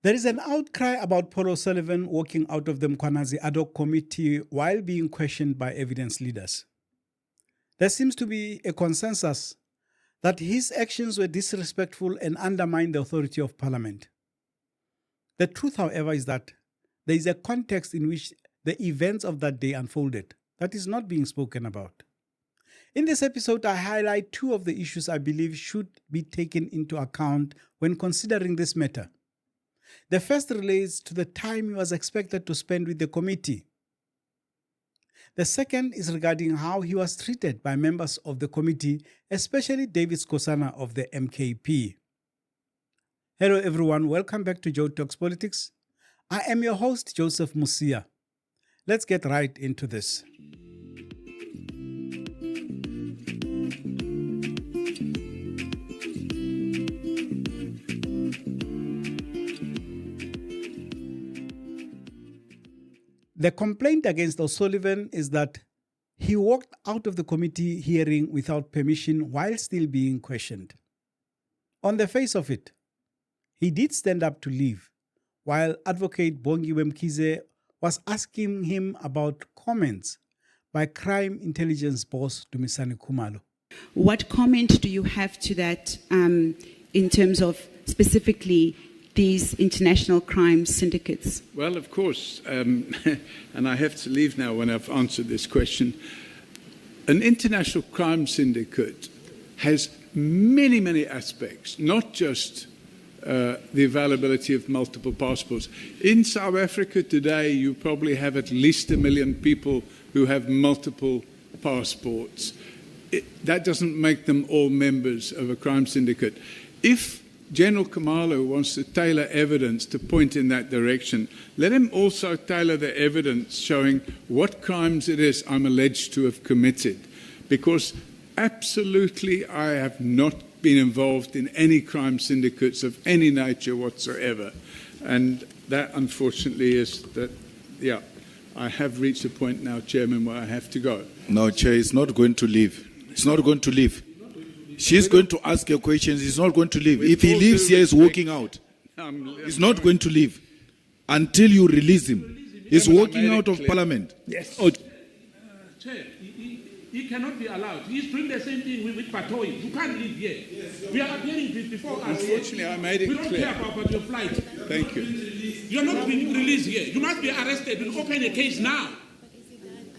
There is an outcry about Paul O'Sullivan walking out of the Mkhwanazi Ad Hoc Committee while being questioned by evidence leaders. There seems to be a consensus that his actions were disrespectful and undermined the authority of Parliament. The truth, however, is that there is a context in which the events of that day unfolded that is not being spoken about. In this episode, I highlight two of the issues I believe should be taken into account when considering this matter. The first relates to the time he was expected to spend with the committee. The second is regarding how he was treated by members of the committee, especially David Skosana of the MKP. Hello everyone, welcome back to Joe Talks Politics. I am your host, Joseph Mosia. Let's get right into this. The complaint against O'Sullivan is that he walked out of the committee hearing without permission while still being questioned. On the face of it, he did stand up to leave, while Advocate Bongiwe Mkhize was asking him about comments by crime intelligence boss Dumisani Khumalo. What comment do you have to that in terms of specifically these international crime syndicates? Well, of course, and I have to leave now when I've answered this question. An international crime syndicate has many, many aspects, not just the availability of multiple passports. In South Africa today, you probably have at least 1 million people who have multiple passports. That doesn't make them all members of a crime syndicate. If General Khumalo wants to tailor evidence to point in that direction, let him also tailor the evidence showing what crimes it is I'm alleged to have committed. Because absolutely I have not been involved in any crime syndicates of any nature whatsoever. And that, unfortunately, is that, I have reached a point now, Chairman, where I have to go. No, Chair, he's not going to leave. He's not going to leave. She's going to ask her questions. He's not going to leave. If he leaves here, he's walking out. He's not going to leave until you release him. He's walking out of Parliament. Yes. Chair, he cannot be allowed. He's doing the same thing with Patoy. You can't leave here. Yes. We are appearing before us. Unfortunately, I made it clear. We don't care about your flight. Thank you. You're not being released here. You must be arrested. We'll open a case now.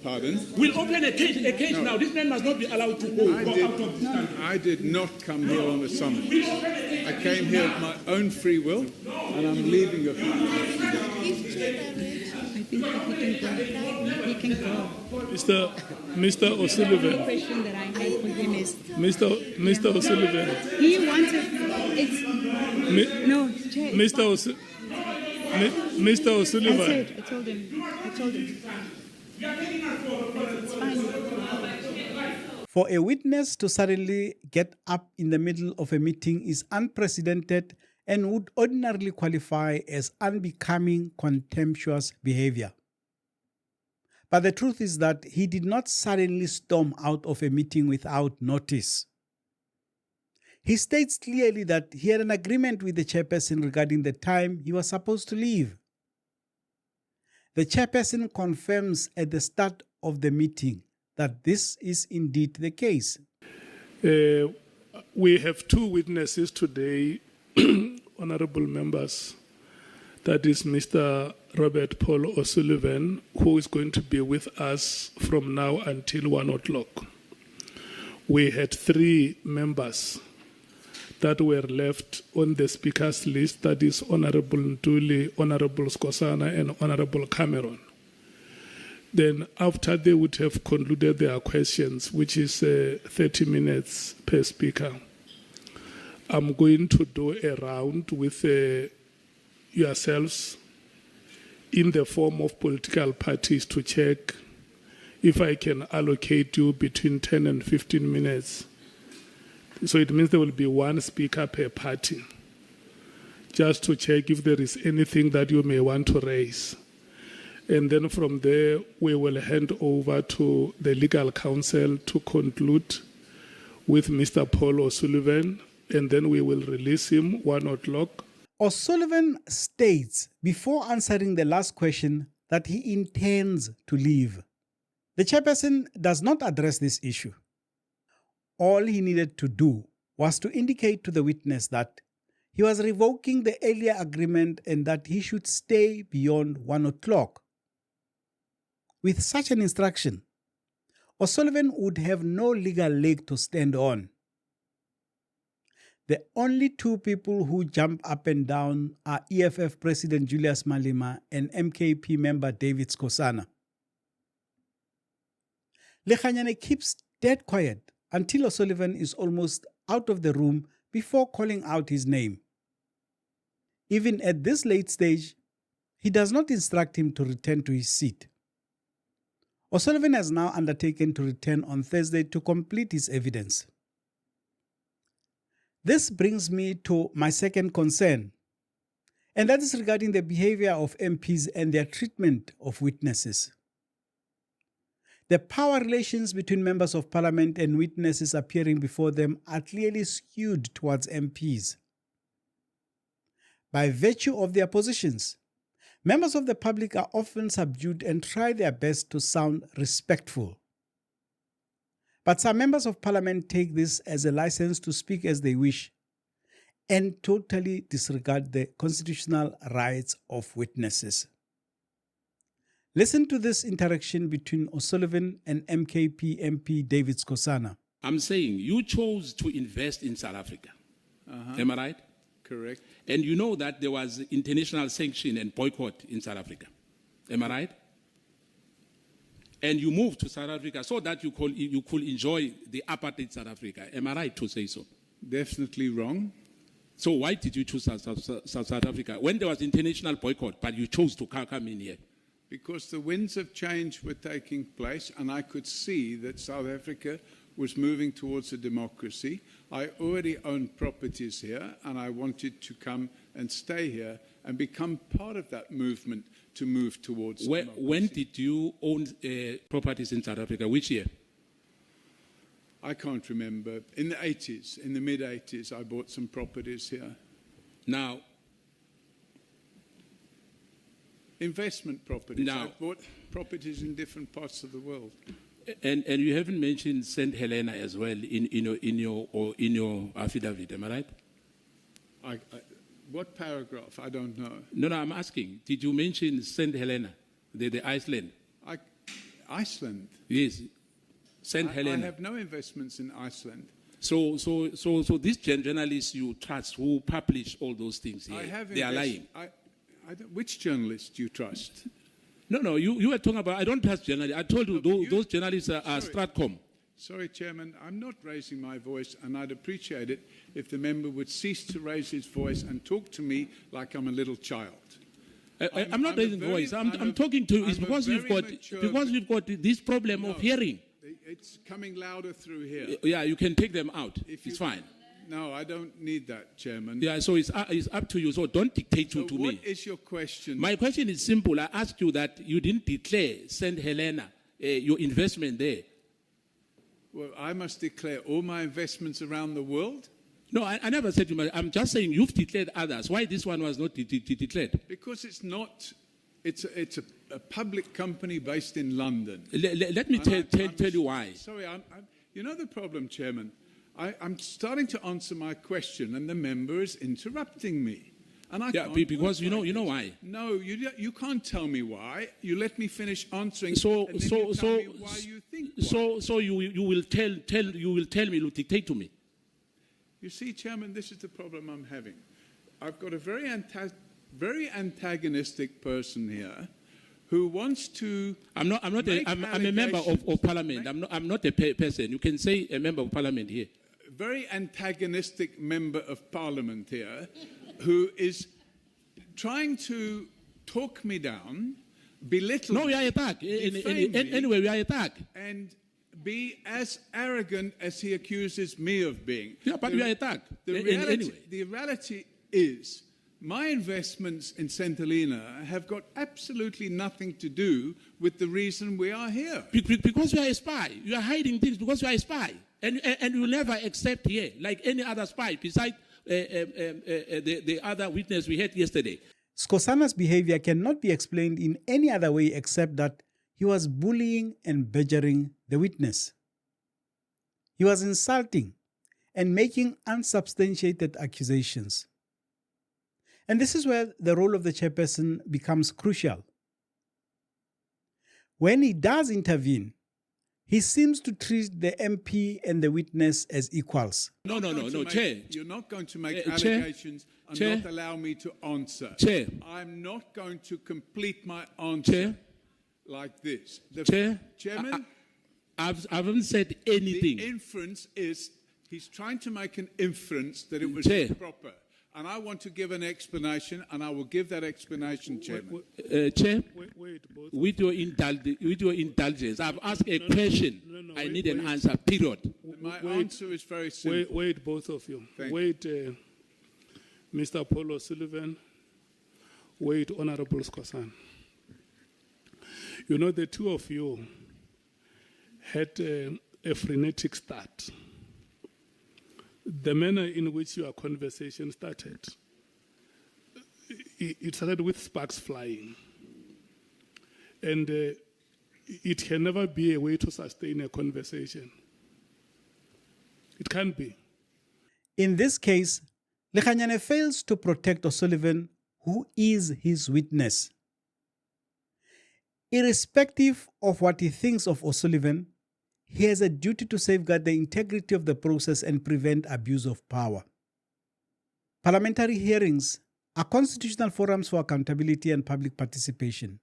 Pardon? We'll open a case now. This man must not be allowed to go out of this country. I did not come here on a summons. I came here of my own free will, and I'm leaving of my own free will. I think that he can go. Mr. O'Sullivan. The question that I had for him is... Mr. O'Sullivan. He wanted... Mr. O'Sullivan. I told him. It's fine. For a witness to suddenly get up in the middle of a meeting is unprecedented and would ordinarily qualify as unbecoming contemptuous behavior. But the truth is that he did not suddenly storm out of a meeting without notice. He states clearly that he had an agreement with the chairperson regarding the time he was supposed to leave. The chairperson confirms at the start of the meeting that this is indeed the case. We have two witnesses today, honorable members. That is Mr. Robert Paul O'Sullivan, who is going to be with us from now until 1 o'clock. We had 3 members that were left on the speaker's list, that is Honorable Ntuli, Honorable Skosana, and Honorable Cameron. Then after they would have concluded their questions, which is 30 minutes per speaker, I'm going to do a round with yourselves in the form of political parties to check if I can allocate you between 10 and 15 minutes. So it means there will be 1 speaker per party, just to check if there is anything that you may want to raise. And then from there, we will hand over to the legal counsel to conclude with Mr. Paul O'Sullivan, and then we will release him 1 o'clock. O'Sullivan states before answering the last question that he intends to leave. The chairperson does not address this issue. All he needed to do was to indicate to the witness that he was revoking the earlier agreement and that he should stay beyond 1 o'clock. With such an instruction, O'Sullivan would have no legal leg to stand on. The only two people who jump up and down are EFF President Julius Malema and MKP member David Skosana. Lekganyane keeps dead quiet until O'Sullivan is almost out of the room before calling out his name. Even at this late stage, he does not instruct him to return to his seat. O'Sullivan has now undertaken to return on Thursday to complete his evidence. This brings me to my second concern, and that is regarding the behavior of MPs and their treatment of witnesses. The power relations between members of parliament and witnesses appearing before them are clearly skewed towards MPs. By virtue of their positions, members of the public are often subdued and try their best to sound respectful. But some members of parliament take this as a license to speak as they wish and totally disregard the constitutional rights of witnesses. Listen to this interaction between O'Sullivan and MKP MP David Skosana. I'm saying you chose to invest in South Africa. Am I right? Correct. And you know that there was international sanction and boycott in South Africa. Am I right? And you moved to South Africa so that you could enjoy the apartheid South Africa. Am I right to say so? Definitely wrong. So why did you choose South Africa when there was international boycott, but you chose to come in here? Because the winds of change were taking place, and I could see that South Africa was moving towards a democracy. I already owned properties here, and I wanted to come and stay here and become part of that movement to move towards democracy. When did you own properties in South Africa? Which year? I can't remember. In the 80s, in the mid-80s, I bought some properties here. Now, investment properties. I bought properties in different parts of the world. And you haven't mentioned St. Helena as well in your affidavit, am I right? What paragraph? I don't know. No, I'm asking. Did you mention St. Helena, the Iceland? Iceland? Yes, St. Helena. I have no investments in Iceland. So these journalists you trust who publish all those things here, they are lying. Which journalists do you trust? No, you were talking about, I don't trust journalists. I told you those journalists are Stratcom. Sorry, Chairman, I'm not raising my voice, and I'd appreciate it if the member would cease to raise his voice and talk to me like I'm a little child. I'm not raising voice. I'm talking to you. It's because we've got this problem of hearing. It's coming louder through here. Yeah, you can take them out. It's fine. No, I don't need that, Chairman. Yeah, so it's up to you. So don't dictate to me. What is your question? My question is simple. I asked you that you didn't declare St. Helena, your investment there. Well, I must declare all my investments around the world? No, I never said you. I'm just saying you've declared others. Why this one was not declared? Because it's not. It's a public company based in London. Let me tell you why. Sorry, you know the problem, Chairman. I'm starting to answer my question, and the member is interrupting me. And because you know why. No, you can't tell me why. You let me finish answering. So and then you tell me why you think. So you will tell me to dictate to me. You see, Chairman, this is the problem I'm having. I've got a very antagonistic person here who wants to. I'm a member of parliament. I'm not a person. You can say a member of parliament here. Very antagonistic member of parliament here who is trying to talk me down, belittle me. No, we are attacked. Anyway, we are attacked. And be as arrogant as he accuses me of being. Yeah, but we are attacked. The reality is my investments in St. Helena have got absolutely nothing to do with the reason we are here. Because you are a spy. You are hiding things because you are a spy. And you will never accept here, like any other spy, besides the other witness we had yesterday. Skosana's behavior cannot be explained in any other way except that he was bullying and badgering the witness. He was insulting and making unsubstantiated accusations. And this is where the role of the chairperson becomes crucial. When he does intervene, he seems to treat the MP and the witness as equals. No, Chair. You're not going to make Chair. allegations and Chair. not allow me to answer. Chair. I'm not going to complete my answer Chair. like this. Chairman? I haven't said anything. The inference is, he's trying to make an inference that it was Chair. improper. And I want to give an explanation, and I will give that explanation, Chairman. Chair, Both. with your indulgence, I've asked a question. I need an answer, period. My answer is very simple. Wait, both of you. Thank Mr. Paul O'Sullivan. Wait, Honorable Skosana. You know, the two of you had a frenetic start. The manner in which your conversation started, it started with sparks flying. And it can never be a way to sustain a conversation. It can't be. In this case, Lekganyane fails to protect O'Sullivan, who is his witness. Irrespective of what he thinks of O'Sullivan, he has a duty to safeguard the integrity of the process and prevent abuse of power. Parliamentary hearings are constitutional forums for accountability and public participation,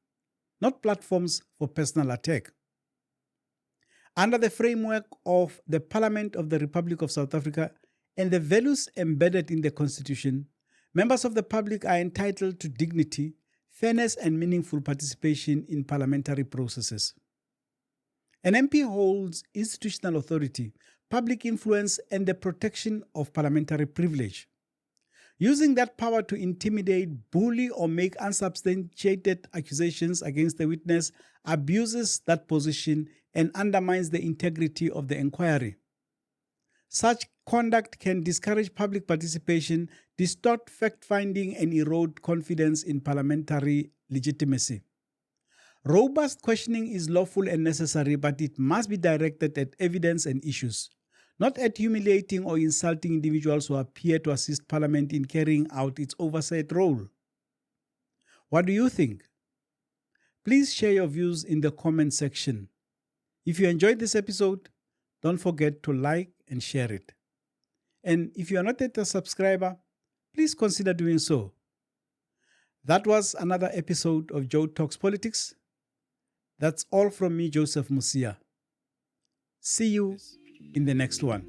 not platforms for personal attack. Under the framework of the Parliament of the Republic of South Africa and the values embedded in the Constitution, members of the public are entitled to dignity, fairness, and meaningful participation in parliamentary processes. An MP holds institutional authority, public influence, and the protection of parliamentary privilege. Using that power to intimidate, bully, or make unsubstantiated accusations against the witness abuses that position and undermines the integrity of the inquiry. Such conduct can discourage public participation, distort fact-finding, and erode confidence in parliamentary legitimacy. Robust questioning is lawful and necessary, but it must be directed at evidence and issues, not at humiliating or insulting individuals who appear to assist Parliament in carrying out its oversight role. What do you think? Please share your views in the comment section. If you enjoyed this episode, don't forget to like and share it. And if you are not yet a subscriber, please consider doing so. That was another episode of Joe Talks Politics. That's all from me, Joseph Mosia. See you in the next one.